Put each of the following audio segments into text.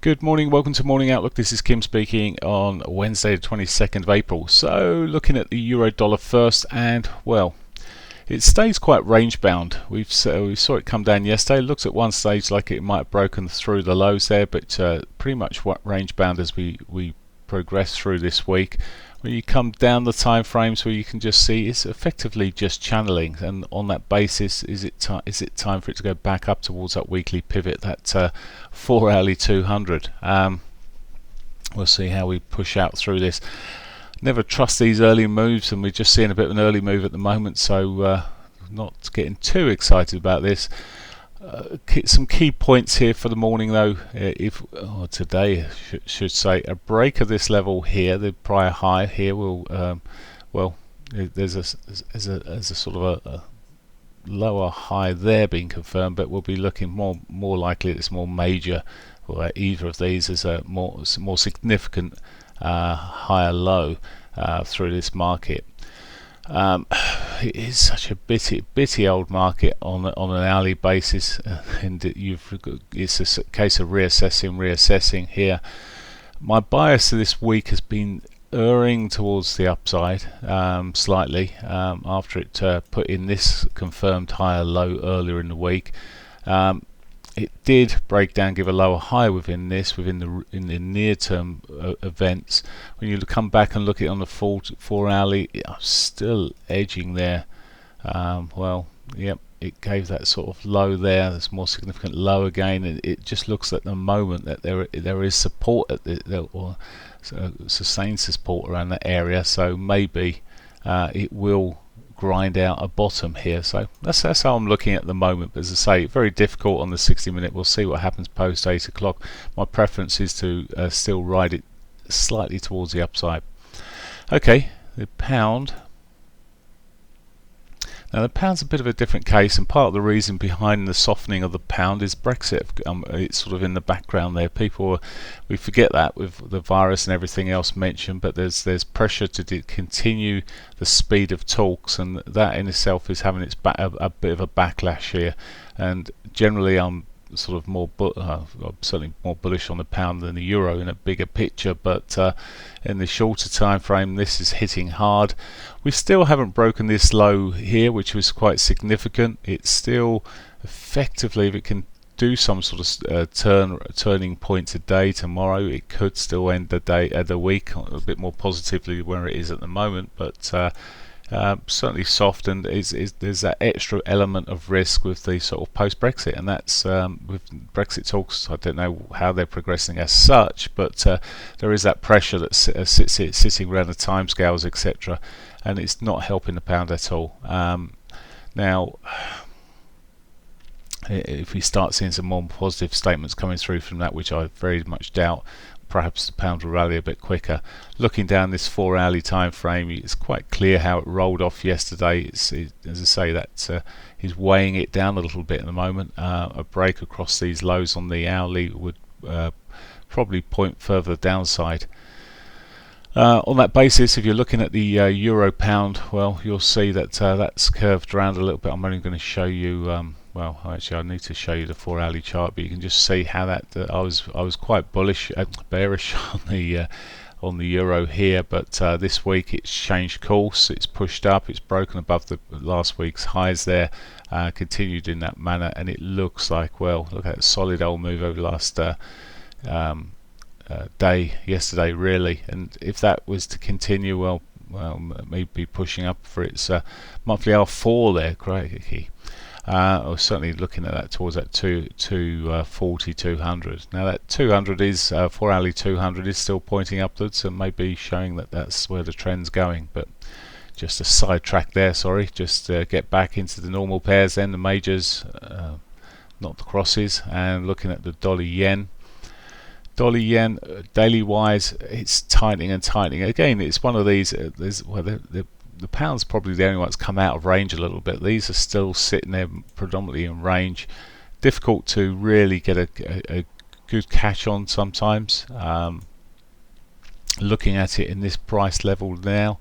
Good morning, welcome to Morning Outlook. This is Kim speaking on Wednesday the 22nd of April. So looking at the euro dollar first, and well, it stays quite range bound. We saw it come down yesterday. It looks at one stage like it might have broken through the lows there, but pretty much range bound as we progress through this week. When you come down the time frames, where you can just see it's effectively just channeling, and on that basis, is it time for it to go back up towards that weekly pivot, that 4 hourly 200? We'll see how we push out through this. Never trust these early moves, and we're just seeing a bit of an early move at the moment, so not getting too excited about this. Some key points here for the morning though. Today should say, a break of this level here, the prior high here will there's a sort of a lower high there being confirmed, but we'll be looking more likely at this more major, or either of these as a more significant higher low through this market. It is such a bitty old market on an hourly basis, and it's a case of reassessing here. My bias to this week has been erring towards the upside slightly after it put in this confirmed higher low earlier in the week. It did break down, give a lower high within the near term events. When you come back and look at it on the 4 hourly, I'm still edging there. It gave that sort of low there. There's more significant low again. It just looks at the moment that there is support at or sustained support around that area. So maybe it will grind out a bottom here. So that's how I'm looking at the moment. But as I say, very difficult on the 60-minute. We'll see what happens post 8 o'clock. My preference is to still ride it slightly towards the upside. Okay, the pound. Now the pound's a bit of a different case, and part of the reason behind the softening of the pound is Brexit. It's sort of in the background there. We forget that with the virus and everything else mentioned, but there's pressure to continue the speed of talks, and that in itself is having a bit of a backlash here. And generally, I'm sort of certainly more bullish on the pound than the euro in a bigger picture, but in the shorter time frame, this is hitting hard. We still haven't broken this low here, which was quite significant. It's still effectively, if it can do some sort of turning point today, tomorrow, it could still end the week a bit more positively where it is at the moment, but certainly soft, and there's that extra element of risk with the sort of post-Brexit, and that's with Brexit talks. I don't know how they're progressing as such, but there is that pressure that sitting around the timescales, etc., and it's not helping the pound at all. Now, if we start seeing some more positive statements coming through from that, which I very much doubt, perhaps the pound will rally a bit quicker. Looking down this 4 hourly time frame, it's quite clear how it rolled off yesterday. As I say, that is weighing it down a little bit at the moment. A break across these lows on the hourly would probably point further downside. On that basis, if you're looking at the euro pound, well, you'll see that that's curved around a little bit. I'm only going to show you actually I need to show you the 4 hourly chart, but you can just see how that I was quite bearish on the euro here, but this week it's changed course. It's pushed up, it's broken above the last week's highs there, continued in that manner, and it looks like, well, look at a solid old move over the last day yesterday, really. And if that was to continue, well, maybe pushing up for its monthly R4 there, crikey. I was certainly looking at that towards that 240, 200. Now that 200 is 4 hourly 200 is still pointing upwards, and maybe showing that that's where the trend's going. But just a sidetrack there, sorry. Just get back into the normal pairs then, the majors, not the crosses, and looking at the dollar yen. Dollar yen, daily wise, it's tightening and tightening. Again, it's one of these. The pound's probably the only one that's come out of range a little bit. These are still sitting there predominantly in range. Difficult to really get a good catch on sometimes. Looking at it in this price level now,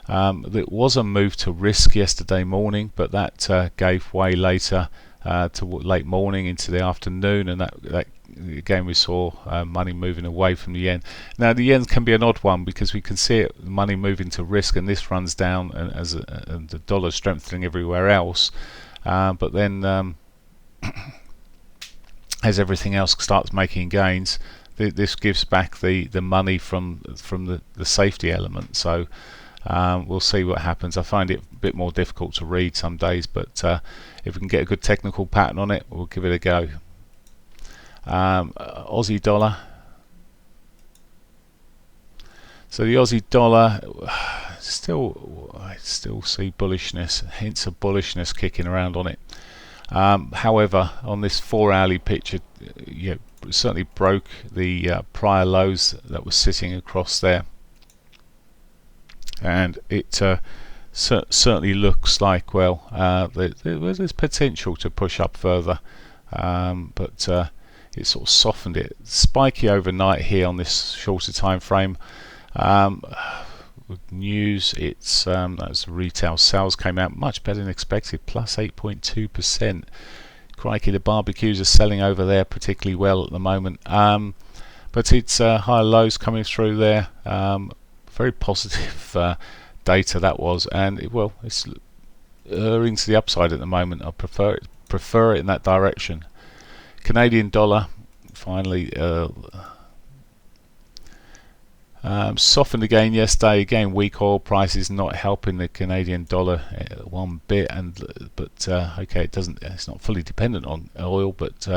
There was a move to risk yesterday morning, but that gave way later to late morning into the afternoon, and that again we saw money moving away from the yen. Now the yen can be an odd one because we can see it, money moving to risk, and this runs down, and and the dollar strengthening everywhere else. But then as everything else starts making gains, this gives back the money from the safety element. So we'll see what happens. I find it a bit more difficult to read some days, but if we can get a good technical pattern on it, we'll give it a go. Aussie dollar. So the Aussie dollar, I still see bullishness, hints of bullishness kicking around on it. However, on this 4-hourly picture, it certainly broke the prior lows that was sitting across there, and it certainly looks like, well, there's potential to push up further, but it sort of softened it. Spiky overnight here on this shorter time frame. News, it's that's retail sales came out much better than expected, plus 8.2%. Crikey, the barbecues are selling over there particularly well at the moment, but it's higher lows coming through there. Very positive data that was, and it's erring to the upside at the moment. I prefer it in that direction. Canadian dollar finally softened again yesterday. Again, weak oil prices not helping the Canadian dollar one bit, but okay, it's not fully dependent on oil, but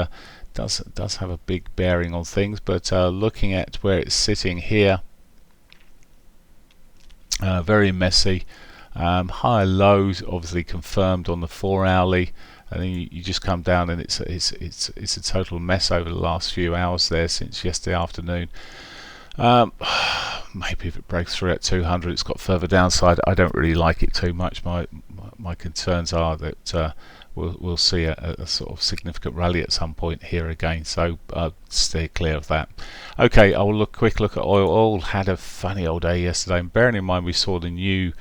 does have a big bearing on things. But looking at where it's sitting here, very messy. Higher lows obviously confirmed on the 4-hourly, and then you just come down, and it's a total mess over the last few hours there since yesterday afternoon. Maybe if it breaks through at 200, it's got further downside. I don't really like it too much. My concerns are that we'll see a sort of significant rally at some point here again, so stay clear of that. Okay, I will quick look at oil. Oil had a funny old day yesterday, and bearing in mind we saw the new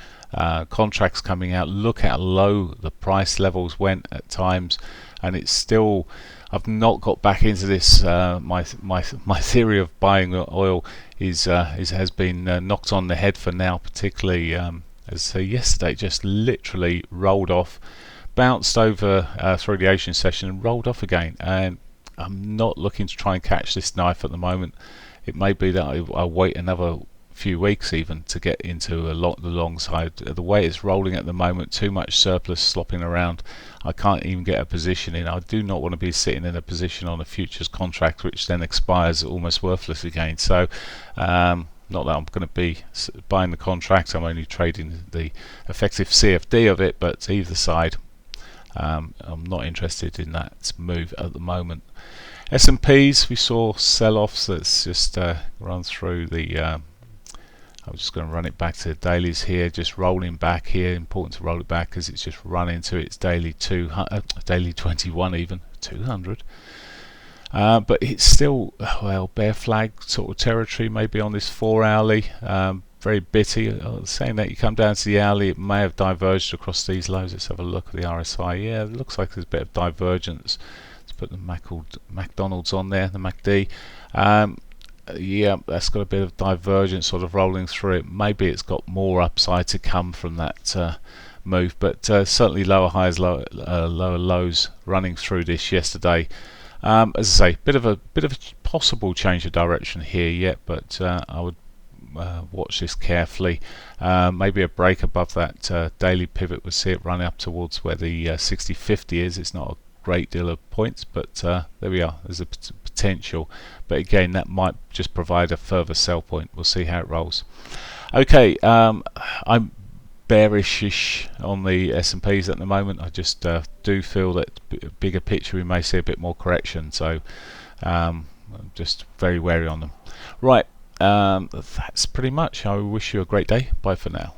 contracts coming out. Look how low the price levels went at times, and it's still, I've not got back into this. My theory of buying oil has been knocked on the head for now, particularly as yesterday just literally rolled off, bounced over through the Asian session and rolled off again, and I'm not looking to try and catch this knife at the moment. It may be that I'll wait another few weeks even to get into the long side. The way it's rolling at the moment, too much surplus slopping around. I can't even get a position in. I do not want to be sitting in a position on a futures contract which then expires almost worthless again. So not that I'm going to be buying the contract, I'm only trading the effective CFD of it, but either side, I'm not interested in that move at the moment. S&Ps, we saw sell-offs. Let's just run through the I'm just going to run it back to the dailies here, just rolling back here. Important to roll it back because it's just run into its daily 21, even 200. But it's still, well, bear flag sort of territory maybe on this 4-hourly. Very bitty. Saying that, you come down to the hourly, it may have diverged across these lows. Let's have a look at the RSI. Yeah, it looks like there's a bit of divergence. Let's put the McDonald's on there, the MACD. Yeah, that's got a bit of divergence sort of rolling through it. Maybe it's got more upside to come from that move, but certainly lower highs, lower lows running through this yesterday. As I say, bit of a possible change of direction here yet, but I would watch this carefully. Maybe a break above that daily pivot would see it run up towards where the 60-50 is. It's not a great deal of points, but there we are. There's a potential, but again, that might just provide a further sell point. We'll see how it rolls. Okay, I'm bearish on the S&Ps at the moment. I just do feel that bigger picture we may see a bit more correction, so I'm just very wary on them. Right, that's pretty much. I wish you a great day. Bye for now.